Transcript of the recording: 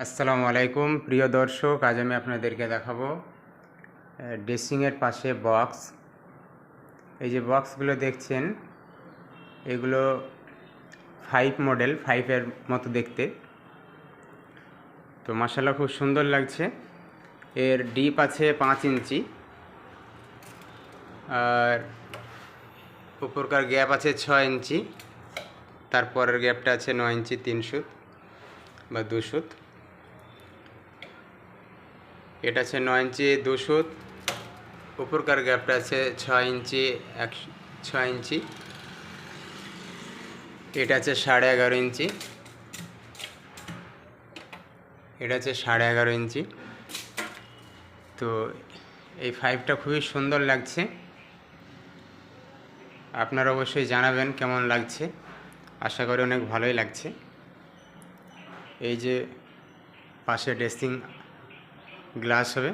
আসসালামু আলাইকুম প্রিয় দর্শক, আজ আমি আপনাদেরকে দেখাবো ড্রেসিংয়ের পাশে বক্স। এই যে বক্সগুলো দেখছেন, এগুলো 5 মডেল, 5-এর মতো দেখতে। তো মাশাআল্লাহ খুব সুন্দর লাগছে। এর ডিপ আছে 5 ইঞ্চি, আর উপরকার গ্যাপ আছে 6 ইঞ্চি, তারপরের গ্যাপটা আছে 9 ইঞ্চি 3 সুত বা 2 সুত। এটা আছে 9 ইঞ্চি 2 সুত, উপরকার গ্যাপটা আছে 6 ইঞ্চি 6 ইঞ্চি। এটা আছে 11.5 ইঞ্চি, এটা আছে 11.5 ইঞ্চি। তো এই 5টা খুবই সুন্দর লাগছে। আপনারা অবশ্যই জানাবেন কেমন লাগছে। আশা করি অনেক ভালোই লাগছে। এই যে পাশে ড্রেসিং গ্লাস হবে।